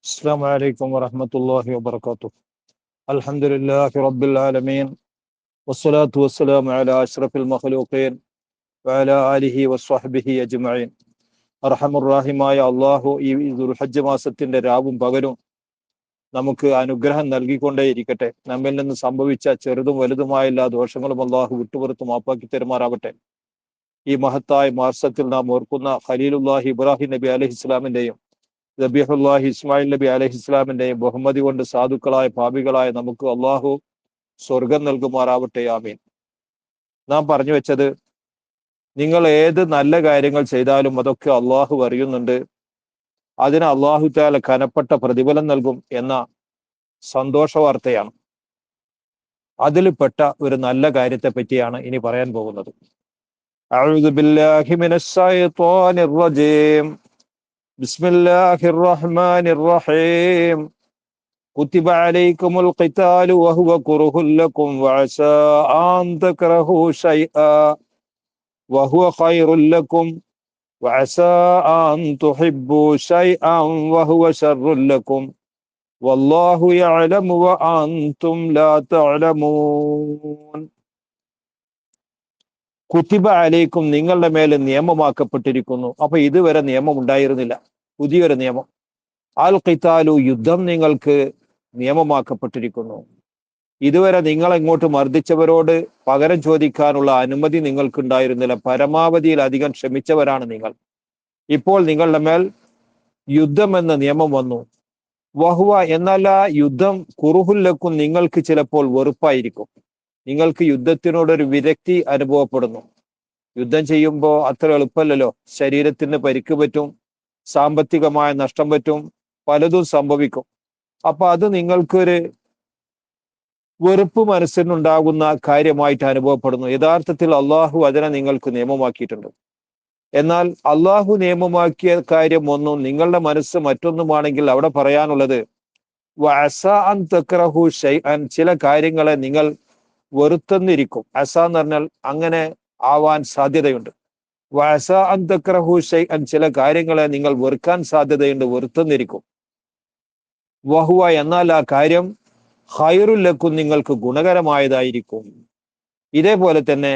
السلام عليكم ورحمة الله وبركاته. الحمد لله رب العالمين والصلاة والسلام على أشرف المخلوقين وعلى آله وصحبه أجمعين. അർഹമുറാഹിമായ അള്ളാഹു ഈ ദുൽഹജ്ജ് മാസത്തിന്റെ രാവും പകലും നമുക്ക് അനുഗ്രഹം നൽകിക്കൊണ്ടേയിരിക്കട്ടെ. നമ്മിൽ നിന്ന് സംഭവിച്ച ചെറുതും വലുതുമായ എല്ലാ ദോഷങ്ങളും അള്ളാഹു വിട്ടുപുറത്ത് മാപ്പാക്കി തരുമാറാവട്ടെ. ഈ മഹത്തായ മാസത്തിൽ നാം ഓർക്കുന്ന ഖലീലുല്ലാഹി ഇബ്രാഹിം നബി അലൈഹി ഇസ്ലാമിന്റെയും ദബീഹുല്ലാഹി ഇസ്മായിൽ നബി അലൈഹി ഇസ്ലാമിന്റെയും ബഹുമതി കൊണ്ട് സാധുക്കളായ പാപികളായ നമുക്ക് അള്ളാഹു സ്വർഗം നൽകുമാറാവട്ടെ. ആമീൻ. നാം പറഞ്ഞു വെച്ചത്, നിങ്ങൾ ഏത് നല്ല കാര്യങ്ങൾ ചെയ്താലും അതൊക്കെ അള്ളാഹു അറിയുന്നുണ്ട്, അതിന് അള്ളാഹു തആല കനപ്പെട്ട പ്രതിഫലം നൽകും എന്ന സന്തോഷ വാർത്തയാണ്. അതിൽപ്പെട്ട ഒരു നല്ല കാര്യത്തെ പറ്റിയാണ് ഇനി പറയാൻ പോകുന്നത്. അഊദു ബില്ലാഹി മിനശ് ശൈത്വാനിർ റജീം. ബിസ്മില്ലാഹിർ റഹ്മാനിർ റഹീം. കുതിബ അലൈക്കുമുൽ ഖിതാലു വഹുവ കുർഹുൽ ലക്കും വഅസാ അൻ തക്റഹു ശൈആ വഹുവ ഖൈറുൽ ലക്കും വഅസാ അൻ തുഹിബ്ബു ശൈഅൻ വഹുവ ശർറുൽ ലക്കും വല്ലാഹു യഅലമു വഅൻതും ലാ തഅലമൂൻ. കുതിബ അലൈക്കും, നിങ്ങളുടെ മേൽ നിയമമാക്കപ്പെട്ടിരിക്കുന്നു. അപ്പൊ ഇതുവരെ നിയമം ഉണ്ടായിരുന്നില്ല, പുതിയൊരു നിയമം. അൽ ഖിതാലു, യുദ്ധം നിങ്ങൾക്ക് നിയമമാക്കപ്പെട്ടിരിക്കുന്നു. ഇതുവരെ നിങ്ങൾ ഇങ്ങോട്ട് മർദ്ദിച്ചവരോട് പകരം ചോദിക്കാനുള്ള അനുമതി നിങ്ങൾക്ക് ഉണ്ടായിരുന്നില്ല. പരമാവധിയിലധികം ക്ഷമിച്ചവരാണ് നിങ്ങൾ. ഇപ്പോൾ നിങ്ങളുടെ മേൽ യുദ്ധം എന്ന നിയമം വന്നു. വഹുവ, എന്നല്ല യുദ്ധം, കുറുഹുല്ലക്കും, നിങ്ങൾക്ക് ചിലപ്പോൾ വെറുപ്പായിരിക്കും. നിങ്ങൾക്ക് യുദ്ധത്തിനോടൊരു വിരക്തി അനുഭവപ്പെടുന്നു. യുദ്ധം ചെയ്യുമ്പോൾ അത്ര എളുപ്പമല്ലല്ലോ. ശരീരത്തിന് പരിക്ക് പറ്റും, സാമ്പത്തികമായ നഷ്ടം പറ്റും, പലതും സംഭവിക്കും. അപ്പൊ അത് നിങ്ങൾക്കൊരു വെറുപ്പ് മനസ്സിനുണ്ടാകുന്ന കാര്യമായിട്ട് അനുഭവപ്പെടുന്നു. യഥാർത്ഥത്തിൽ അള്ളാഹു അതിനെ നിങ്ങൾക്ക് നിയമമാക്കിയിട്ടുണ്ട്. എന്നാൽ അള്ളാഹു നിയമമാക്കിയ കാര്യം ഒന്നും നിങ്ങളുടെ മനസ്സ് മറ്റൊന്നുമാണെങ്കിൽ അവിടെ പറയാനുള്ളത് വഅസാ അൻ തക്റഹു ശൈഅൻ, ചില കാര്യങ്ങളെ നിങ്ങൾ വെറുത്തെന്നിരിക്കും. അസ എന്ന് പറഞ്ഞാൽ അങ്ങനെ ആവാൻ സാധ്യതയുണ്ട്. വഅസാ അൻ തക്റഹു ശൈഅൻ, ചില കാര്യങ്ങളെ നിങ്ങൾ വെറുക്കാൻ സാധ്യതയുണ്ട്, വെറുത്തെന്നിരിക്കും. വഹുവ, എന്നാൽ ആ കാര്യം ഖൈറുൽ ലക്കും, നിങ്ങൾക്ക് ഗുണകരമായതായിരിക്കും. ഇതേപോലെ തന്നെ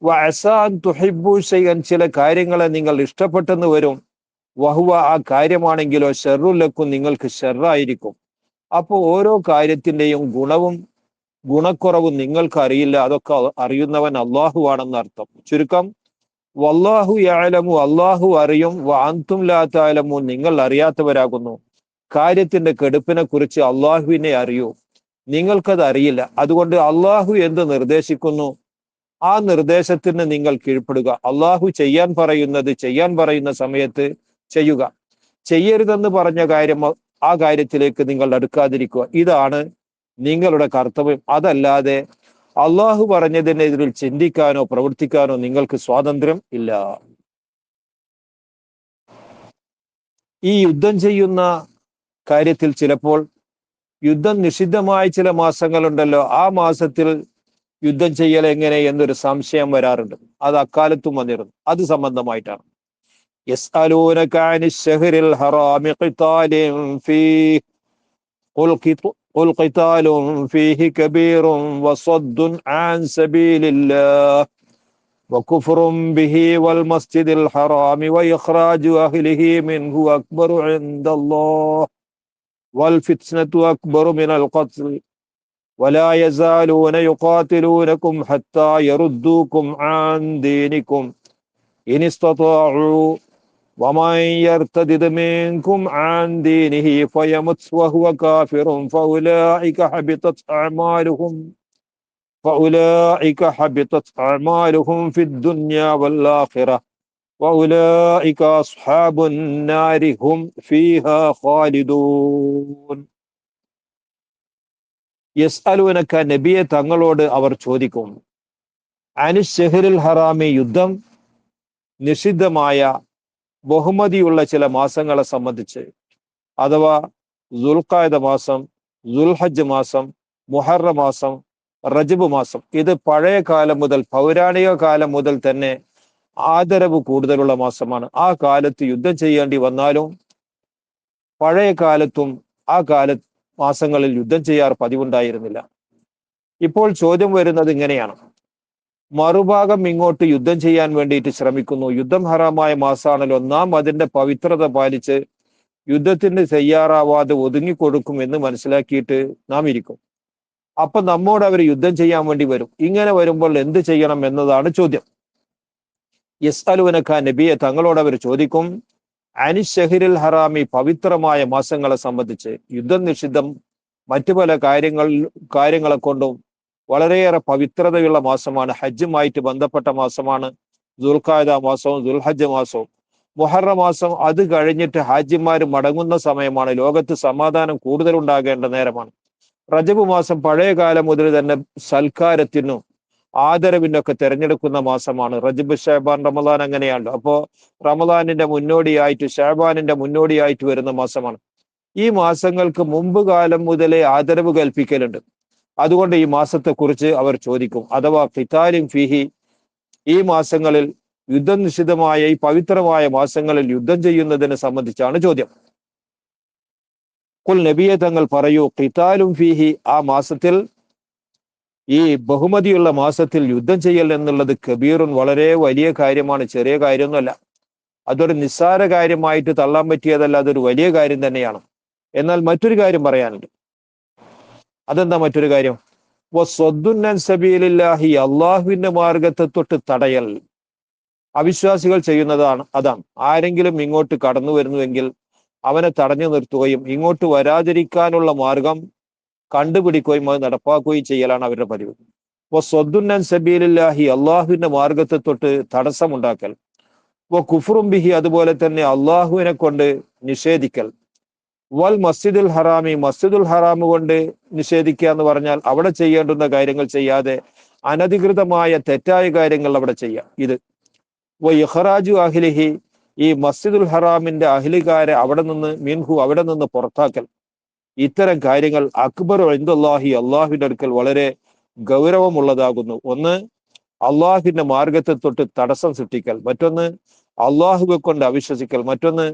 വഅസാ അൻ തുഹിബ്ബു ശൈഅൻ, ചില കാര്യങ്ങളെ നിങ്ങൾ ഇഷ്ടപ്പെട്ടെന്ന് വരും. വഹുവ, ആ കാര്യമാണെങ്കിലോ ശർറുൽ ലക്കും, നിങ്ങൾക്ക് ഷർറായിരിക്കും. അപ്പോ ഓരോ കാര്യത്തിന്റെയും ഗുണവും ഗുണക്കുറവും നിങ്ങൾക്ക് അറിയില്ല, അതൊക്കെ അറിയുന്നവൻ അള്ളാഹു ആണെന്ന് അർത്ഥം. ചുരുക്കം, വല്ലാഹു യഅലമു, അള്ളാഹു അറിയും, വഅൻതും ലാ തഅലമൂൻ, നിങ്ങൾ അറിയാത്തവരാകുന്നു. കാര്യത്തിന്റെ കെടുപ്പിനെ കുറിച്ച് അള്ളാഹുവിനെ അറിയൂ, നിങ്ങൾക്കത് അറിയില്ല. അതുകൊണ്ട് അള്ളാഹു എന്ത് നിർദ്ദേശിക്കുന്നു ആ നിർദ്ദേശത്തിന് നിങ്ങൾ കീഴ്പ്പെടുക. അള്ളാഹു ചെയ്യാൻ പറയുന്നത് ചെയ്യാൻ പറയുന്ന സമയത്ത് ചെയ്യുക. ചെയ്യരുതെന്ന് പറഞ്ഞ കാര്യം ആ കാര്യത്തിലേക്ക് നിങ്ങൾ അടുക്കാതിരിക്കുക. ഇതാണ് നിങ്ങളുടെ കർത്തവ്യം. അതല്ലാതെ അള്ളാഹു പറഞ്ഞതിനെതിരിൽ ചിന്തിക്കാനോ പ്രവർത്തിക്കാനോ നിങ്ങൾക്ക് സ്വാതന്ത്ര്യം ഇല്ല. ഈ യുദ്ധം ചെയ്യുന്ന കാര്യത്തിൽ ചിലപ്പോൾ യുദ്ധം നിഷിദ്ധമായ ചില മാസങ്ങളുണ്ടല്ലോ, ആ മാസത്തിൽ യുദ്ധം ചെയ്യൽ എങ്ങനെ എന്നൊരു സംശയം വരാറുണ്ട്. അത് അക്കാലത്തും വന്നിരുന്നു. അത് സംബന്ധമായിട്ടാണ്. യസ്അലൂനക അനിശ് ശഹ്റിൽ ഹറാമി ഖിതാലിൻ ഫീഹി ഖുൽ ഖിതാലുൻ ഫീഹി കബീറുൻ വസദ്ദുൻ അൻ സബീലില്ലാഹ് വകുഫ്റുൻ ബിഹി വൽ മസ്ജിദിൽ ഹറാമി വഇഖ്റാജു അഹ്ലിഹി മിൻഹു അക്ബറു ഇൻദല്ലാഹ് والفتنة أكبر من القتل ولا يزالون يقاتلونكم حتى يردوكم عن دينكم إن استطاعوا ومن يرتد منكم عن دينه فيمت وهو كافر فأولئك حبطت أعمالهم في الدنيا والآخرة وأولئك أصحاب النار هم فيها خالدون. യസ്അലൂനക, നബിയെ തങ്ങളോട് അവർ ചോദിക്കും, അനിശ് ശഹ്റിൽ ഹറാമി, യുദ്ധം നിഷിദ്ധമായ ബഹുമതിയുള്ള ചില മാസങ്ങളെ സംബന്ധിച്ച്. അഥവാ ദുൽഖഅദ മാസം, ദുൽഹജ്ജ് മാസം, മുഹറം മാസം, റജബ് മാസം. ഇത് പഴയ കാലം മുതൽ, പൗരാണിക കാലം മുതൽ തന്നെ ആദരവ് കൂടുതലുള്ള മാസമാണ്. ആ കാലത്ത് യുദ്ധം ചെയ്യേണ്ടി വന്നാലും പഴയ കാലത്തും ആ മാസങ്ങളിൽ യുദ്ധം ചെയ്യാറ് പതിവുണ്ടായിരുന്നില്ല. ഇപ്പോൾ ചോദ്യം വരുന്നത് ഇങ്ങനെയാണ്: മറുഭാഗം ഇങ്ങോട്ട് യുദ്ധം ചെയ്യാൻ വേണ്ടിയിട്ട് ശ്രമിക്കുന്നു. യുദ്ധം ഹറാമായ മാസമാണല്ലോ, നാം അതിന്റെ പവിത്രത പാലിച്ച് യുദ്ധത്തിന് തയ്യാറാവാതെ ഒതുങ്ങിക്കൊടുക്കും എന്ന് മനസ്സിലാക്കിയിട്ട് നാം ഇരിക്കും. അപ്പൊ നമ്മോട് അവർ യുദ്ധം ചെയ്യാൻ വേണ്ടി വരും. ഇങ്ങനെ വരുമ്പോൾ എന്ത് ചെയ്യണം എന്നതാണ് ചോദ്യം. യസ്അലൂനക നബിയെ, തങ്ങളോട് അവർ ചോദിക്കും, അനി ഷഹ്രിൽ ഹറാമി, പവിത്രമായ മാസങ്ങളെ സംബന്ധിച്ച്. യുദ്ധം നിഷിദ്ധം മറ്റു പല കാര്യങ്ങളെ കൊണ്ടും വളരെയേറെ പവിത്രതയുള്ള മാസമാണ്. ഹജ്ജുമായിട്ട് ബന്ധപ്പെട്ട മാസമാണ് ദുൽഖഅദ മാസവും ദുൽഹജ്ജ് മാസവും. മുഹറം മാസം അത് കഴിഞ്ഞിട്ട് ഹാജിമാർ മടങ്ങുന്ന സമയമാണ്. ലോകത്ത് സമാധാനം കൂടുതൽ ഉണ്ടാകേണ്ട നേരമാണ്. റജബ് മാസം പഴയ കാലം മുതൽ തന്നെ സൽക്കാരത്തിനും ആദരവിനൊക്കെ തിരഞ്ഞെടുക്കുന്ന മാസമാണ്. റജബ്, ഷഅബാൻ, റമദാൻ അങ്ങനെയാണല്ലോ. അപ്പോ റമദാനിന്റെ മുന്നോടിയായിട്ട് ഷഅബാനിന്റെ മുന്നോടിയായിട്ട് വരുന്ന മാസമാണ്. ഈ മാസങ്ങൾക്ക് മുമ്പ് കാലം മുതലേ ആദരവ് കൽപ്പിക്കലുണ്ട്. അതുകൊണ്ട് ഈ മാസത്തെ കുറിച്ച് അവർ ചോദിക്കും. അഥവാ ഖിതാലിൻ ഫീഹി, ഈ മാസങ്ങളിൽ യുദ്ധം നിഷിദ്ധമായ ഈ പവിത്രമായ മാസങ്ങളിൽ യുദ്ധം ചെയ്യുന്നതിനെ സംബന്ധിച്ചാണ് ചോദ്യം. ഖുൽ, നബിയെ തങ്ങൾ പറയൂ, ഖിതാലും ഫീഹി, ആ മാസത്തിൽ, ഈ ബഹുമതിയുള്ള മാസത്തിൽ യുദ്ധം ചെയ്യൽ എന്നുള്ളത് കബീറുൻ, വളരെ വലിയ കാര്യമാണ്, ചെറിയ കാര്യമൊന്നുമല്ല. അതൊരു നിസ്സാര കാര്യമായിട്ട് തള്ളാൻ പറ്റിയതല്ല, അതൊരു വലിയ കാര്യം തന്നെയാണ്. എന്നാൽ മറ്റൊരു കാര്യം പറയാനുണ്ട്. അതെന്താ മറ്റൊരു കാര്യം? വസ്വദ്ദുൻ സബീലില്ലാഹി, അള്ളാഹുവിന്റെ മാർഗത്തെ തൊട്ട് തടയൽ. അവിശ്വാസികൾ ചെയ്യുന്നതാണ് അതാണ്. ആരെങ്കിലും ഇങ്ങോട്ട് കടന്നു വരുന്നുവെങ്കിൽ അവനെ തടഞ്ഞു നിർത്തുകയും ഇങ്ങോട്ട് വരാതിരിക്കാനുള്ള മാർഗം കണ്ടുപിടിക്കുകയും അത് നടപ്പാക്കുകയും ചെയ്യലാണ് അവരുടെ പതിവ്. വസ്വദ്ദുൻ സബീലില്ലാഹി, അള്ളാഹുവിന്റെ മാർഗത്തെ തൊട്ട് തടസ്സമുണ്ടാക്കൽ. കുഫ്റും ബിഹി, അതുപോലെ തന്നെ അള്ളാഹുവിനെ കൊണ്ട് നിഷേധിക്കൽ. വൽ മസ്ജിദുൽ ഹറാമി, മസ്ജിദുൽ ഹറാമ് കൊണ്ട് നിഷേധിക്കുക എന്ന് പറഞ്ഞാൽ അവിടെ ചെയ്യേണ്ടുന്ന കാര്യങ്ങൾ ചെയ്യാതെ അനധികൃതമായ തെറ്റായ കാര്യങ്ങൾ അവിടെ ചെയ്യാം. ഇത് ഇഖ്റാജു അഹ്ലിഹി, ഈ മസ്ജിദുൽ ഹറാമിന്റെ അഹ്ലികാരെ അവിടെ നിന്ന് പുറത്താക്കൽ. ഇത്തരം കാര്യങ്ങൾ അക്ബർ ഇൻദല്ലാഹി, അള്ളാഹുവിന്റെ അടുക്കൽ വളരെ ഗൗരവമുള്ളതാകുന്നു. ഒന്ന്, അള്ളാഹുവിന്റെ മാർഗത്തെ തൊട്ട് തടസ്സം സൃഷ്ടിക്കൽ. മറ്റൊന്ന്, അള്ളാഹുവെ കൊണ്ട് അവിശ്വസിക്കൽ. മറ്റൊന്ന്,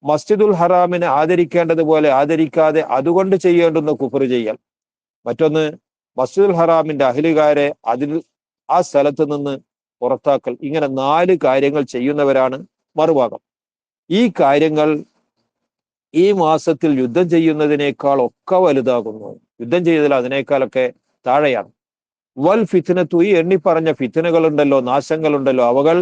മസ്ജിദുൽ ഹറാമിനെ ആദരിക്കേണ്ടതുപോലെ ആദരിക്കാതെ അതുകൊണ്ട് ചെയ്യേണ്ടുന്ന കുഫർ ചെയ്യൽ. മറ്റൊന്ന്, മസ്ജിദുൽ ഹറാമിന്റെ അഹ്ലുകാരെ ആ സ്ഥലത്ത് നിന്ന് പുറത്താക്കൽ. ഇങ്ങനെ 4 കാര്യങ്ങൾ ചെയ്യുന്നവരാണ് മറുഭാഗം. ഈ കാര്യങ്ങൾ ഈ മാസത്തിൽ യുദ്ധം ചെയ്യുന്നതിനേക്കാൾ ഒക്കെ വലുതാകുന്നു. യുദ്ധം ചെയ്തതിൽ അതിനേക്കാളൊക്കെ താഴെയാണ്. വൽ ഫിത്നത്തു, ഈ എണ്ണിപ്പറഞ്ഞ ഫിത്നകളുണ്ടല്ലോ, നാശങ്ങളുണ്ടല്ലോ, അവകൾ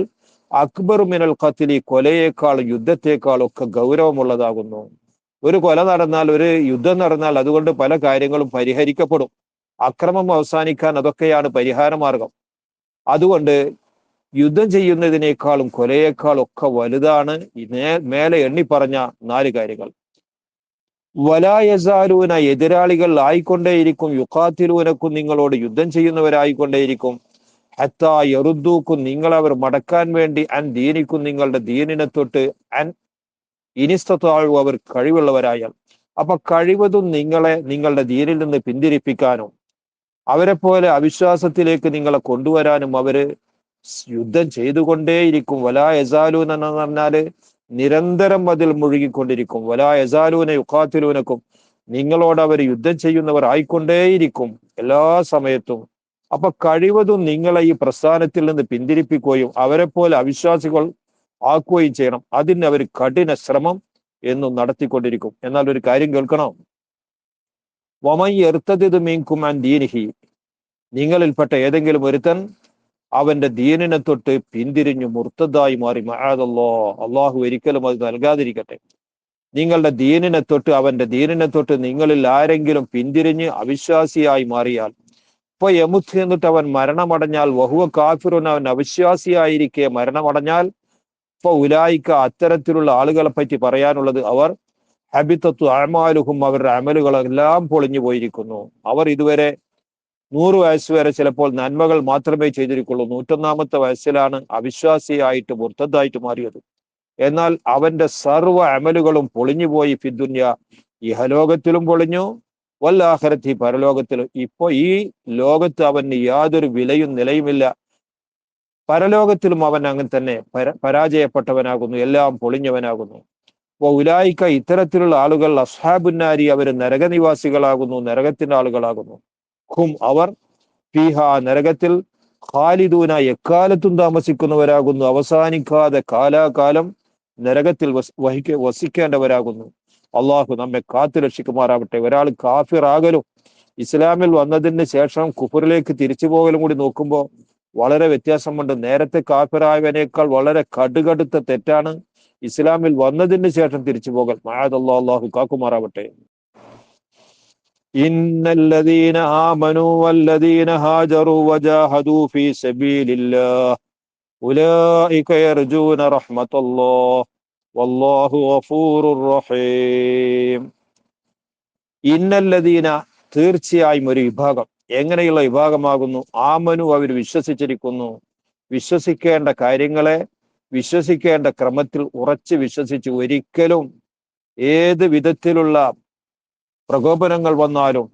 അക്ബർ മിനൽ ഖത്ലി, കൊലയേക്കാൾ യുദ്ധത്തെക്കാൾ ഒക്കെ ഗൗരവമുള്ളതാകുന്നു. ഒരു കൊല നടന്നാൽ, ഒരു യുദ്ധം നടന്നാൽ അതുകൊണ്ട് പല കാര്യങ്ങളും പരിഹരിക്കപ്പെടും. അക്രമം അവസാനിക്കാൻ അതൊക്കെയാണ് പരിഹാര മാർഗം. അതുകൊണ്ട് യുദ്ധം ചെയ്യുന്നതിനേക്കാളും കൊലയേക്കാളും ഒക്കെ വലുതാണ് മേലെ എണ്ണിപ്പറഞ്ഞ 4 കാര്യങ്ങൾ. വലാ യസാലൂന, എതിരാളികൾ ആയിക്കൊണ്ടേയിരിക്കും, യുഖാത്തിലൂനക്കും, നിങ്ങളോട് യുദ്ധം ചെയ്യുന്നവരായിക്കൊണ്ടേയിരിക്കും, ഹത്താ യറുദ്ദൂക്കും, നിങ്ങളവർ മടക്കാൻ വേണ്ടി, അൻ ദീനിക്കും, നിങ്ങളുടെ ദീനിനെ തൊട്ട്, അൻ ഇനിസ്തതാഴു, അവർ കഴിവുള്ളവരായാൽ. അപ്പൊ കഴിവതും നിങ്ങളെ നിങ്ങളുടെ ദീനിൽ നിന്ന് പിന്തിരിപ്പിക്കാനും അവരെ പോലെ അവിശ്വാസത്തിലേക്ക് നിങ്ങളെ കൊണ്ടുവരാനും അവര് യുദ്ധം ചെയ്തുകൊണ്ടേയിരിക്കും. വലാ യസാലൂന എന്ന് പറഞ്ഞാല് നിരന്തരം അതിൽ മുഴുകിക്കൊണ്ടിരിക്കും. വലാ യസാലൂന യുഖാത്തിലൂനക്കും, നിങ്ങളോട് അവർ യുദ്ധം ചെയ്യുന്നവർ ആയിക്കൊണ്ടേയിരിക്കും എല്ലാ സമയത്തും. അപ്പൊ കഴിവതും നിങ്ങളെ ഈ പ്രസ്ഥാനത്തിൽ നിന്ന് പിന്തിരിപ്പിക്കുകയും അവരെ പോലെ അവിശ്വാസികൾ ആക്കുകയും ചെയ്യണം. അതിന് അവർ കഠിന ശ്രമം എന്നും നടത്തിക്കൊണ്ടിരിക്കും. എന്നാൽ ഒരു കാര്യം കേൾക്കണം. വമൻ യർതദിദ് മിൻകും അൻ ദീനിഹി, നിങ്ങളിൽപ്പെട്ട ഏതെങ്കിലും ഒരുത്തൻ അവന്റെ ദീനിനെ തൊട്ട് പിന്തിരിഞ്ഞു മുർത്തദായി മാറി, മഅദല്ലാഹ്, അള്ളാഹു ഒരിക്കലും അത് നൽകാതിരിക്കട്ടെ. നിങ്ങളുടെ ദീനിനെ തൊട്ട്, അവന്റെ ദീനിനെ തൊട്ട് നിങ്ങളിൽ ആരെങ്കിലും പിന്തിരിഞ്ഞ് അവിശ്വാസിയായി മാറിയാൽ, ഇപ്പൊ യമുത്ത്, എന്നിട്ട് അവൻ മരണമടഞ്ഞാൽ, വഹുവ കാഫിറുൻ, അവൻ അവിശ്വാസിയായിരിക്കെ മരണമടഞ്ഞാൽ, ഇപ്പൊ ഉലായിക്ക, അത്തരത്തിലുള്ള ആളുകളെ പറ്റി പറയാനുള്ളത്, അവർ ഹബിത്തത്തു അഅമാലുഹും, അവരുടെ അമലുകളെല്ലാം പൊളിഞ്ഞു പോയിരിക്കുന്നു. അവർ ഇതുവരെ 100 വയസ്സ് വരെ ചിലപ്പോൾ നന്മകൾ മാത്രമേ ചെയ്തിരിക്കുള്ളൂ. 101ാമത്തെ വയസ്സിലാണ് അവിശ്വാസിയായിട്ട് മുർത്തദായിട്ട് മാറിയത്. എന്നാൽ അവന്റെ സർവ്വ അമലുകളും പൊളിഞ്ഞുപോയി. ഫിദ്ദുന്യ, ഇഹലോകത്തിലും പൊളിഞ്ഞു, വല്ലാഖിറത്തി, പരലോകത്തിലും. ഇപ്പൊ ഈ ലോകത്ത് അവന് യാതൊരു വിലയും നിലയുമില്ല. പരലോകത്തിലും അവൻ അങ്ങനെ തന്നെ പരാജയപ്പെട്ടവനാകുന്നു, എല്ലാം പൊളിഞ്ഞവനാകുന്നു. ഉലായിക്ക ഇത്തരത്തിലുള്ള ആളുകൾ അസ്ഹാബുന്നാരി അവർ നരകനിവാസികളാകുന്നു, നരകത്തിന്റെ ആളുകളാകുന്നു. ഹും അവർ ഫീഹ നരകത്തിൽ ഖാലിദൂന എക്കാലത്തും താമസിക്കുന്നവരാകുന്നു, അവസാനിക്കാതെ കാലാകാലം നരകത്തിൽ വസിക്കേണ്ടവരാകുന്നു. അള്ളാഹു നമ്മെ കാത്തു രക്ഷിക്കുമാറാവട്ടെ. ഒരാൾ കാഫിറാകലും ഇസ്ലാമിൽ വന്നതിന് ശേഷം കുഫറിലേക്ക് തിരിച്ചു പോകലും കൂടി നോക്കുമ്പോൾ വളരെ വ്യത്യാസമുണ്ട്. നേരത്തെ കാഫിറായവനേക്കാൾ വളരെ കടുകടുത്ത തെറ്റാണ് ഇസ്ലാമിൽ വന്നതിന് ശേഷം തിരിച്ചു പോകൽ. മഅദല്ലാഹ്, അള്ളാഹു കാക്കുമാറാവട്ടെ. ഇന്നല്ലദീന ആമനൂ വല്ലദീന ഹാജറൂ വജാഹദൂ ഫീ സബീലില്ലാഹ് ഉലൈക യർജൂന റഹ്മത്തല്ലാഹ് വല്ലാഹു ഗഫൂറുർ റഹീം. ഇന്നല്ലദീന തീർച്ചയായും ഒരു വിഭാഗം. എങ്ങനെയുള്ള വിഭാഗമാകുന്നു? ആമനു അവർ വിശ്വസിച്ചിരിക്കുന്നു. വിശ്വസിക്കേണ്ട കാര്യങ്ങളെ വിശ്വസിക്കേണ്ട ക്രമത്തിൽ ഉറച്ച് വിശ്വസിച്ച് ഒരിക്കലും ഏത് വിധത്തിലുള്ള പ്രകോപനങ്ങൾ വന്നാലും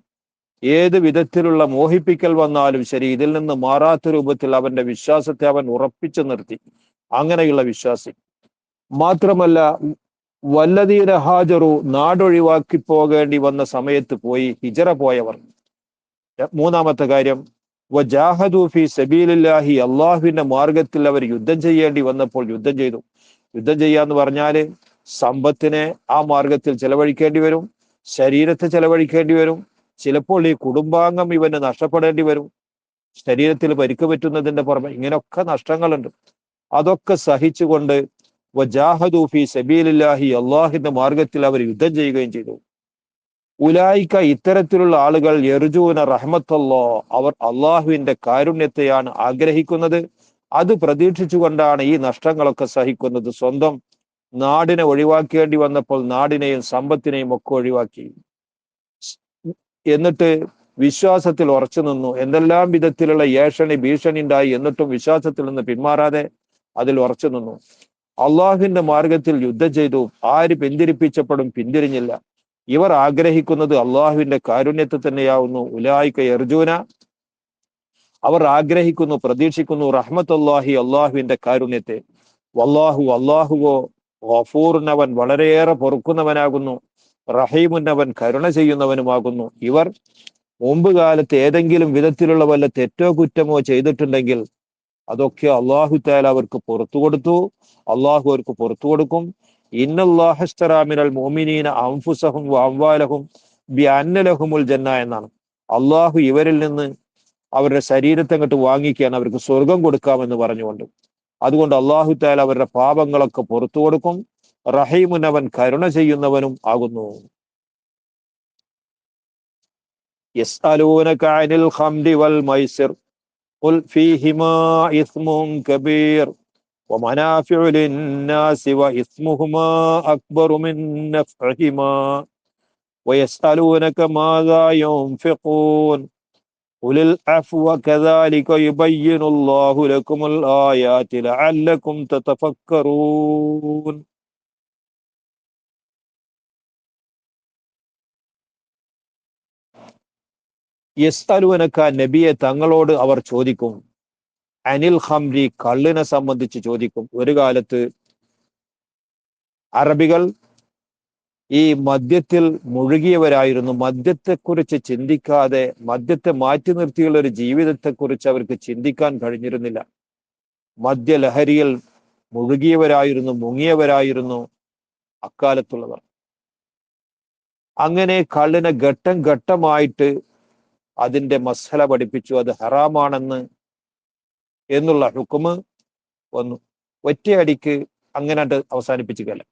ഏത് വിധത്തിലുള്ള മോഹിപ്പിക്കൽ വന്നാലും ശരി, ഇതിൽ നിന്ന് മാറാത്ത രൂപത്തിൽ അവന്റെ വിശ്വാസത്തെ അവൻ ഉറപ്പിച്ചു നിർത്തി. അങ്ങനെയുള്ള വിശ്വാസി മാത്രമല്ല, വല്ലദീന ഹാജറു നാടൊഴിവാക്കി പോകേണ്ടി വന്ന സമയത്ത് പോയി ഹിജറ പോയവർ. മൂന്നാമത്തെ കാര്യം വജാഹദു ഫീ സബീലില്ലാഹി അള്ളാഹുവിന്റെ മാർഗത്തിൽ അവർ യുദ്ധം ചെയ്യേണ്ടി വന്നപ്പോൾ യുദ്ധം ചെയ്തു. യുദ്ധം ചെയ്യാന്ന് പറഞ്ഞാല് സമ്പത്തിനെ ആ മാർഗത്തിൽ ചെലവഴിക്കേണ്ടി വരും, ശരീരത്തെ ചെലവഴിക്കേണ്ടി വരും, ചിലപ്പോൾ ഈ കുടുംബാംഗം ഇവന് നഷ്ടപ്പെടേണ്ടി വരും, ശരീരത്തിൽ പരിക്ക് പറ്റുന്നതിന്റെ പുറമെ ഇങ്ങനെയൊക്കെ നഷ്ടങ്ങളുണ്ട്. അതൊക്കെ സഹിച്ചുകൊണ്ട് വജാഹദു ഫീ സബീലില്ലാഹി അള്ളാഹിന്റെ മാർഗത്തിൽ അവർ യുദ്ധം ചെയ്യുകയും ചെയ്തു. ഉലായിക്ക ഇത്തരത്തിലുള്ള ആളുകൾ യർജൂന റഹ്മത്തല്ലാഹ് അവർ അള്ളാഹുവിന്റെ കാരുണ്യത്തെയാണ് ആഗ്രഹിക്കുന്നത്. അത് പ്രതീക്ഷിച്ചുകൊണ്ടാണ് ഈ നഷ്ടങ്ങളൊക്കെ സഹിക്കുന്നത്. സ്വന്തം നാടിനെ ഒഴിവാക്കേണ്ടി വന്നപ്പോൾ നാടിനെയും സമ്പത്തിനെയും ഒക്കെ ഒഴിവാക്കി. എന്നിട്ട് വിശ്വാസത്തിൽ ഉറച്ചു നിന്നു. എന്തെല്ലാം വിധത്തിലുള്ള ഏഷണി ഭീഷണി ഉണ്ടായി, എന്നിട്ടും വിശ്വാസത്തിൽ നിന്ന് പിന്മാറാതെ അതിൽ ഉറച്ചു നിന്നു. അള്ളാഹുവിന്റെ മാർഗത്തിൽ യുദ്ധം ചെയ്തു. ആര് പിന്തിരിപ്പിച്ചപ്പോഴും പിന്തിരിഞ്ഞില്ല. ഇവർ ആഗ്രഹിക്കുന്നത് അള്ളാഹുവിന്റെ കാരുണ്യത്തെ തന്നെയാവുന്നു. ഉലായിക യർജൂന അവർ ആഗ്രഹിക്കുന്നു, പ്രതീക്ഷിക്കുന്നു റഹ്മത്തുല്ലാഹി അള്ളാഹുവിന്റെ കാരുണ്യത്തെ. വല്ലാഹു അള്ളാഹുവോ ഗഫൂറുനവൻ വളരെയേറെ പൊറുക്കുന്നവനാകുന്നു, റഹീമുന്നവൻ കരുണ ചെയ്യുന്നവനുമാകുന്നു. ഇവർ മുമ്പ് കാലത്ത് ഏതെങ്കിലും വിധത്തിലുള്ള വല്ല തെറ്റോ കുറ്റമോ ചെയ്തിട്ടുണ്ടെങ്കിൽ അതൊക്കെ അള്ളാഹു തആല അവർക്ക് പുറത്തു കൊടുത്തു. അള്ളാഹു അവർക്ക് പുറത്തു കൊടുക്കും. ഇന്നല്ലാഹ ഇശ്തറാ മിനൽ മുഅ്മിനീന അൻഫുസഹും വഅംവാലഹും ബിഅന്ന ലഹുമുൽ ജന്ന എന്നാണ്. അള്ളാഹു ഇവരിൽ നിന്ന് അവരുടെ ശരീരത്തെ അങ്ങോട്ട് വാങ്ങിക്കുകയാണ്, അവർക്ക് സ്വർഗം കൊടുക്കാമെന്ന് പറഞ്ഞുകൊണ്ട്. അതുകൊണ്ട് അള്ളാഹു തആല അവരുടെ പാപങ്ങളൊക്കെ പുറത്തു കൊടുക്കും. റഹീമുനവൻ കരുണ ചെയ്യുന്നവനും ആകുന്നു. യസ്അലൂനക അനിൽ ഖംരി വൽ മൈസിർ ഖുൽ ഫീഹിമാ ഇസ്മുൻ കബീർ വമനാഫിഉ ലിന്നാസി വഇസ്മുഹുമാ അക്ബറു മിൻ നഫ്ഇഹിമാ വയസ്അലൂനക മാദാ യുൻഫിഖൂൻ ഖുലിൽ അഫ്വ കദാലിക യുബയ്യിനുല്ലാഹു ലക്കുമുൽ ആയാതി ലഅല്ലകും തതഫക്കറൂൻ. യസ്അലൂനക നബിയെ തങ്ങളോട് അവർ ചോദിക്കും. അനിൽ ഖംരി കള്ളിനെ സംബന്ധിച്ച് ചോദിക്കും. ഒരു കാലത്ത് അറബികൾ ഈ മദ്യത്തിൽ മുഴുകിയവരായിരുന്നു. മദ്യത്തെക്കുറിച്ച് ചിന്തിക്കാതെ, മദ്യത്തെ മാറ്റി നിർത്തിയുള്ള ഒരു ജീവിതത്തെക്കുറിച്ച് അവർക്ക് ചിന്തിക്കാൻ കഴിഞ്ഞിരുന്നില്ല. മദ്യലഹരിയിൽ മുഴുകിയവരായിരുന്നു, മുങ്ങിയവരായിരുന്നു അക്കാലത്തുള്ളവർ. അങ്ങനെ കള്ളിനെ ഘട്ടം ഘട്ടമായിട്ട് അതിന്റെ മസ്ഹല പഠിപ്പിച്ചു. അത് ഹറാമാണെന്ന് എന്നുള്ള ഹുക്കുമ് വന്നു. ഒറ്റയടിക്ക് അങ്ങനെ അവസാനിപ്പിച്ചുകല്ല.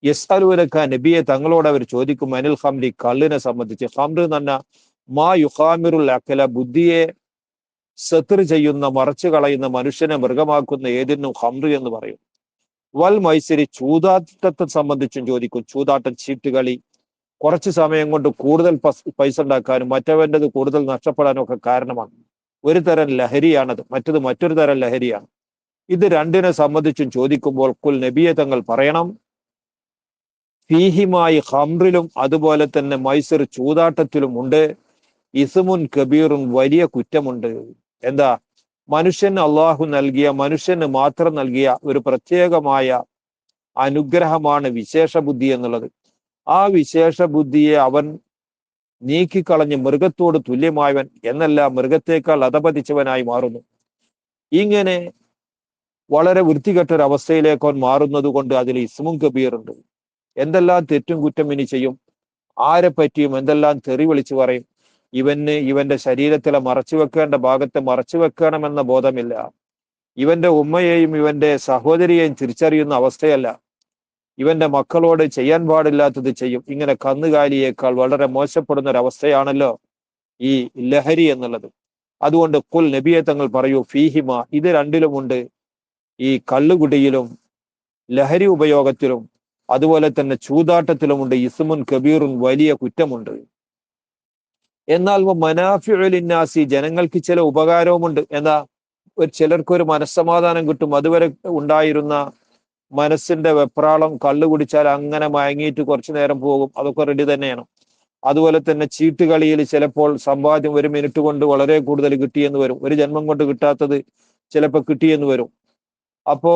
യസ്അലൂനക നബിയെ തങ്ങളോട് അവർ ചോദിക്കും അനിൽ ഖംരി കള്ളിനെ സംബന്ധിച്ച്. ഖംർ എന്ന് പറഞ്ഞാൽ മാ യുഖാമിറുൽ അഖല ബുദ്ധിയെ സത്ർ ചെയ്യുന്ന, മറച്ചു കളയുന്ന, മനുഷ്യനെ മൃഗമാക്കുന്ന ഏതിനും ഖംർ എന്ന് പറയും. വൽ മൈസിരി ചൂതാട്ടത്തെ സംബന്ധിച്ചും ചോദിക്കും. ചൂതാട്ടം, ചീട്ടുകളി കുറച്ച് സമയം കൊണ്ട് കൂടുതൽ പൈസ ഉണ്ടാക്കാനും മറ്റവൻ്റെത് കൂടുതൽ നഷ്ടപ്പെടാനും ഒക്കെ കാരണമാണ്. ഒരു തരം ലഹരിയാണത്, മറ്റത് മറ്റൊരു തരം ലഹരിയാണ്. ഇത് രണ്ടിനെ സംബന്ധിച്ചും ചോദിക്കുമ്പോൾ കുൽ നബിയെ തങ്ങൾ പറയണം ഫീഹിമായി ഖംറിലും അതുപോലെ തന്നെ മൈസർ ചൂതാട്ടത്തിലും ഉണ്ട് ഇസ്മുൻ കബീറുൻ വലിയ കുറ്റമുണ്ട്. എന്താ? മനുഷ്യന് അള്ളാഹു നൽകിയ, മനുഷ്യന് മാത്രം നൽകിയ ഒരു പ്രത്യേകമായ അനുഗ്രഹമാണ് വിശേഷ ബുദ്ധി എന്നുള്ളത്. ആ വിശേഷ ബുദ്ധിയെ അവൻ നീക്കിക്കളഞ്ഞ് മൃഗത്തോട് തുല്യമായവൻ എന്നല്ല, മൃഗത്തേക്കാൾ അധപതിച്ചവനായി മാറുന്നു. ഇങ്ങനെ വളരെ വൃത്തികെട്ടൊരവസ്ഥയിലേക്ക് അവൻ മാറുന്നത് കൊണ്ട് അതിൽ ഇസ്മും കബീറുണ്ട്. എന്തെല്ലാം തെറ്റും കുറ്റം ഇനി ചെയ്യും, ആരെ പറ്റിയും എന്തെല്ലാം തെറി വിളിച്ചു പറയും. ഇവന്റെ ശരീരത്തിലെ മറച്ചു വെക്കേണ്ട ഭാഗത്തെ മറച്ചു വെക്കണമെന്ന ബോധമില്ല. ഇവന്റെ ഉമ്മയെയും ഇവന്റെ സഹോദരിയെയും തിരിച്ചറിയുന്ന അവസ്ഥയല്ല. ഇവന്റെ മക്കളോട് ചെയ്യാൻ പാടില്ലാത്തത് ചെയ്യും. ഇങ്ങനെ കന്നുകാലിയേക്കാൾ വളരെ മോശപ്പെടുന്ന ഒരവസ്ഥയാണല്ലോ ഈ ലഹരി എന്നുള്ളത്. അതുകൊണ്ട് കുൽ നബിയെ തങ്ങൾ പറയൂ, ഫീഹിമ, ഇത് രണ്ടിലുമുണ്ട്, ഈ കള്ളുകുടിയിലും ലഹരി ഉപയോഗത്തിലും അതുപോലെ തന്നെ ചൂതാട്ടത്തിലുമുണ്ട്, ഇസ്മുൻ കബീറുൻ, വലിയ കുറ്റമുണ്ട്. എന്നാൽ മനാഫിഉലിന്നാസി, ജനങ്ങൾക്ക് ചില ഉപകാരവുമുണ്ട്. എന്നാ ചിലർക്കൊരു മനസ്സമാധാനം കിട്ടും. അതുവരെ ഉണ്ടായിരുന്ന മനസ്സിന്റെ വെപ്രാളം കള്ളു കുടിച്ചാൽ അങ്ങനെ മയങ്ങിയിട്ട് കുറച്ചു നേരം പോകും, അതൊക്കെ റെഡി തന്നെയാണ്. അതുപോലെ തന്നെ ചീട്ടുകളിയിൽ ചിലപ്പോൾ സമ്പാദ്യം ഒരു മിനിറ്റ് കൊണ്ട് വളരെ കൂടുതൽ കിട്ടിയെന്ന് വരും, ഒരു ജന്മം കൊണ്ട് കിട്ടാത്തത് ചിലപ്പോൾ കിട്ടിയെന്ന് വരും. അപ്പോ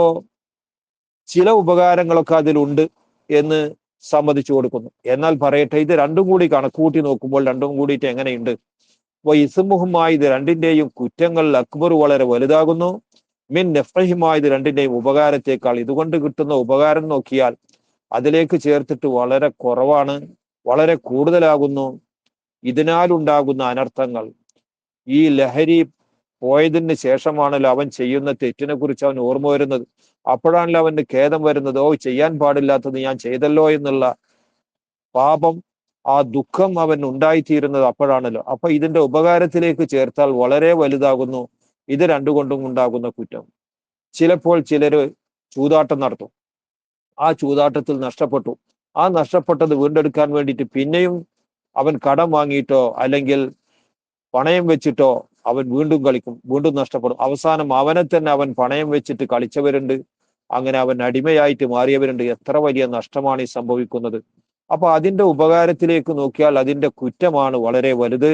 ചില ഉപകാരങ്ങളൊക്കെ അതിലുണ്ട് എന്ന് സമ്മതിച്ചു കൊടുക്കുന്നു. എന്നാൽ പറയട്ടെ, ഇത് രണ്ടും കൂടി കണക്കുകൂട്ടി നോക്കുമ്പോൾ രണ്ടും കൂടിയിട്ട് എങ്ങനെയുണ്ട്? ഇസ്മുഹുമായി, ഇത് രണ്ടിന്റെയും കുറ്റങ്ങൾ അക്ബർ വളരെ വലുതാകുന്നു, മിൻ നഫ്ഹിമായി, ഇത് രണ്ടിന്റെയും ഉപകാരത്തെക്കാൾ. ഇതുകൊണ്ട് കിട്ടുന്ന ഉപകാരം നോക്കിയാൽ അതിലേക്ക് ചേർത്തിട്ട് വളരെ കുറവാണ്, വളരെ കൂടുതലാകുന്നു. ഇതിനാലുണ്ടാകുന്ന അനർത്ഥങ്ങൾ, ഈ ലഹരി പോയതിന് ശേഷമാണല്ലോ അവൻ ചെയ്യുന്ന തെറ്റിനെ കുറിച്ച് അവൻ ഓർമ്മ വരുന്നത്. അപ്പോഴാണല്ലോ അവന് ഖേദം വരുന്നത്, ഓ ചെയ്യാൻ പാടില്ലാത്തത് ഞാൻ ചെയ്തല്ലോ എന്നുള്ള പാപം, ആ ദുഃഖം അവൻ ഉണ്ടായിത്തീരുന്നത് അപ്പോഴാണല്ലോ. അപ്പൊ ഇതിന്റെ ഉപകാരത്തിലേക്ക് ചേർത്താൽ വളരെ വലുതാകുന്നു ഇത് രണ്ടുകൊണ്ടും ഉണ്ടാകുന്ന കുറ്റം. ചിലപ്പോൾ ചിലര് ചൂതാട്ടം നടത്തും, ആ ചൂതാട്ടത്തിൽ നഷ്ടപ്പെട്ടു, ആ നഷ്ടപ്പെട്ടത് വീണ്ടെടുക്കാൻ വേണ്ടിയിട്ട് പിന്നെയും അവൻ കടം വാങ്ങിയിട്ടോ അല്ലെങ്കിൽ പണയം വെച്ചിട്ടോ അവൻ വീണ്ടും കളിക്കും, വീണ്ടും നഷ്ടപ്പെടും. അവസാനം അവനെ തന്നെ അവൻ പണയം വെച്ചിട്ട് കളിച്ചവരുണ്ട്, അങ്ങനെ അവൻ അടിമയായിട്ട് മാറിയവരുണ്ട്. എത്ര വലിയ നഷ്ടമാണ് ഈ സംഭവിക്കുന്നത്. അപ്പൊ അതിന്റെ ഉപകാരത്തിലേക്ക് നോക്കിയാൽ അതിന്റെ കുറ്റമാണ് വളരെ വലുത്,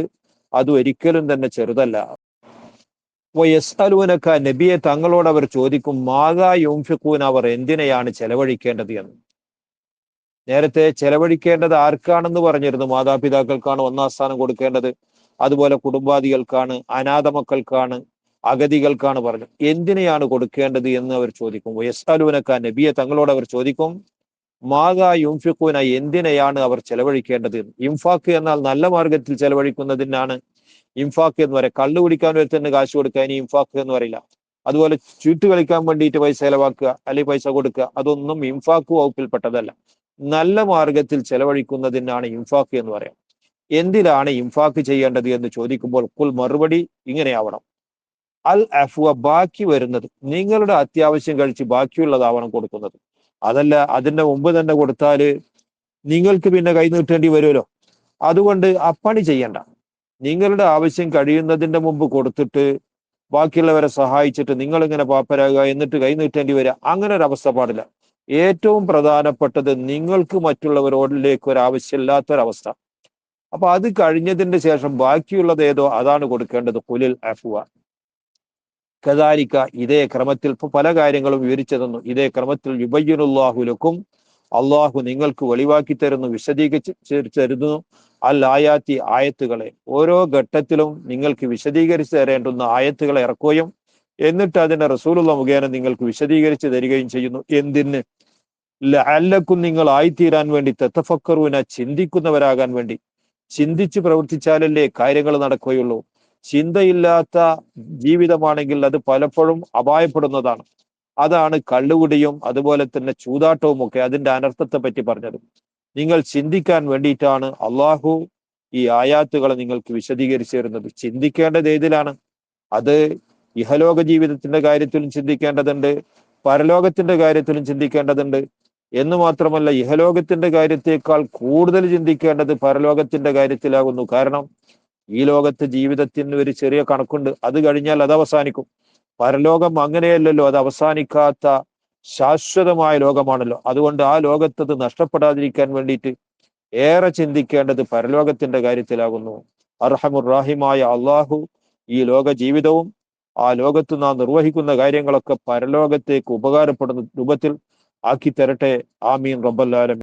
അത് ഒരിക്കലും തന്നെ ചെറുതല്ല. യസ്അലൂനക, നബിയെ തങ്ങളോട് അവർ ചോദിക്കും, മാദാ യുൻഫിഖൂന, അവർ എന്തിനെയാണ് ചെലവഴിക്കേണ്ടത് എന്ന്. നേരത്തെ ചെലവഴിക്കേണ്ടത് ആർക്കാണെന്ന് പറഞ്ഞിരുന്നു, മാതാപിതാക്കൾക്കാണ് ഒന്നാം സ്ഥാനം കൊടുക്കേണ്ടത്, അതുപോലെ കുടുംബാദികൾക്കാണ്, അനാഥ മക്കൾക്കാണ്, അഗതികൾക്കാണ് പറഞ്ഞു. എന്തിനെയാണ് കൊടുക്കേണ്ടത് എന്ന് അവർ ചോദിക്കും. യസ്അലൂനക, നബിയെ തങ്ങളോട് അവർ ചോദിക്കും, മാദാ യുൻഫിഖൂന, എന്തിനെയാണ് അവർ ചെലവഴിക്കേണ്ടത്. ഇൻഫാക്ക് എന്നാൽ നല്ല മാർഗത്തിൽ ചെലവഴിക്കുന്നതിനാണ് ഇൻഫാക്ക് എന്ന് പറയാം. കള്ളു കുടിക്കാൻ ഒരുത്തന്നെ കാശ് കൊടുക്കുക, ഇനി ഇൻഫാക്ക് എന്ന് പറയില്ല. അതുപോലെ ചീട്ട് കളിക്കാൻ വേണ്ടിയിട്ട് പൈസ ചെലവാക്കുക അല്ലെങ്കിൽ പൈസ കൊടുക്കുക, അതൊന്നും ഇൻഫാക്ക് വകുപ്പിൽപ്പെട്ടതല്ല. നല്ല മാർഗത്തിൽ ചെലവഴിക്കുന്നതിനാണ് ഇൻഫാക്ക് എന്ന് പറയാം. എന്തിലാണ് ഇൻഫാക്ക് ചെയ്യേണ്ടത് എന്ന് ചോദിക്കുമ്പോൾ കുൽ, മറുപടി ഇങ്ങനെയാവണം, അൽ അഫ്വ, ബാക്കി വരുന്നത്, നിങ്ങളുടെ അത്യാവശ്യം കഴിച്ച് ബാക്കിയുള്ളതാവണം കൊടുക്കുന്നത്. അതല്ല അതിന്റെ മുമ്പ് തന്നെ കൊടുത്താല് നിങ്ങൾക്ക് പിന്നെ കൈ നീട്ടേണ്ടി വരുമല്ലോ. അതുകൊണ്ട് അപ്പണി ചെയ്യണ്ട, നിങ്ങളുടെ ആവശ്യം കഴിയുന്നതിന്റെ മുമ്പ് കൊടുത്തിട്ട് ബാക്കിയുള്ളവരെ സഹായിച്ചിട്ട് നിങ്ങൾ ഇങ്ങനെ പാപ്പരാകുക, എന്നിട്ട് കൈ നീട്ടേണ്ടി വരിക, അങ്ങനെ ഒരു അവസ്ഥ പാടില്ല. ഏറ്റവും പ്രധാനപ്പെട്ടത് നിങ്ങൾക്ക് മറ്റുള്ളവരോടിലേക്ക് ഒരു ആവശ്യമില്ലാത്തൊരവസ്ഥ. അപ്പൊ അത് കഴിഞ്ഞതിന്റെ ശേഷം ബാക്കിയുള്ളത് ഏതോ അതാണ് കൊടുക്കേണ്ടത്. കുലിൽ അഫ്വ കദാലിക, ഇതേ ക്രമത്തിൽ. ഇപ്പൊ പല കാര്യങ്ങളും വിവരിച്ചു തന്നു. ഇതേ ക്രമത്തിൽ യുബയ്യിനുല്ലാഹു ലക്കും, അള്ളാഹു നിങ്ങൾക്ക് വെളിവാക്കി തരുന്നു, വിശദീകരിച്ച് തരുന്നു, അൽ ആയാത്തി, ആയത്തുകളെ. ഓരോ ഘട്ടത്തിലും നിങ്ങൾക്ക് വിശദീകരിച്ച് തരേണ്ടുന്ന ആയത്തുകളെ ഇറക്കുകയും എന്നിട്ട് അതിനെ റസൂലുള്ള മുഖേന നിങ്ങൾക്ക് വിശദീകരിച്ച് തരികയും ചെയ്യുന്നു. എന്തിന്? ലഅല്ലക്കും, നിങ്ങൾ ആയിത്തീരാൻ വേണ്ടി, തതഫക്കറൂന, ചിന്തിക്കുന്നവരാകാൻ വേണ്ടി. ചിന്തിച്ച് പ്രവർത്തിച്ചാലല്ലേ കാര്യങ്ങൾ നടക്കുകയുള്ളൂ. ചിന്തയില്ലാത്ത ജീവിതമാണെങ്കിൽ അത് പലപ്പോഴും അപായപ്പെടുന്നതാണ്. അതാണ് കള്ളുകുടിയും അതുപോലെ തന്നെ ചൂതാട്ടവും ഒക്കെ അതിന്റെ അനർത്ഥത്തെ പറ്റി പറഞ്ഞത്. നിങ്ങൾ ചിന്തിക്കാൻ വേണ്ടിയിട്ടാണ് അള്ളാഹു ഈ ആയാത്തുകളെ നിങ്ങൾക്ക് വിശദീകരിച്ചു തരുന്നത്. ചിന്തിക്കേണ്ടത് ഏതിലാണ്? അത് ഇഹലോക ജീവിതത്തിന്റെ കാര്യത്തിലും ചിന്തിക്കേണ്ടതുണ്ട്, പരലോകത്തിന്റെ കാര്യത്തിലും ചിന്തിക്കേണ്ടതുണ്ട്. എന്ന് മാത്രമല്ല, ഇഹലോകത്തിന്റെ കാര്യത്തേക്കാൾ കൂടുതൽ ചിന്തിക്കേണ്ടത് പരലോകത്തിന്റെ കാര്യത്തിലാകുന്നു. കാരണം ഈ ലോകത്തെ ജീവിതത്തിന് ഒരു ചെറിയ കണക്കുണ്ട്, അത് കഴിഞ്ഞാൽ അത് അവസാനിക്കും. പരലോകം അങ്ങനെയല്ലല്ലോ, അത് അവസാനിക്കാത്ത ശാശ്വതമായ ലോകമാണല്ലോ. അതുകൊണ്ട് ആ ലോകത്തത് നഷ്ടപ്പെടാതിരിക്കാൻ വേണ്ടിയിട്ട് ഏറെ ചിന്തിക്കേണ്ടത് പരലോകത്തിന്റെ കാര്യത്തിലാകുന്നു. അർഹമുർ-റാഹിമായ അള്ളാഹു ഈ ലോക ജീവിതവും ആ ലോകത്ത് നാം നിർവഹിക്കുന്ന കാര്യങ്ങളൊക്കെ പരലോകത്തേക്ക് ഉപകാരപ്പെടുന്ന രൂപത്തിൽ ആക്കി തരട്ടെ. ആമീൻ റബ്ബൽ ആലമീൻ.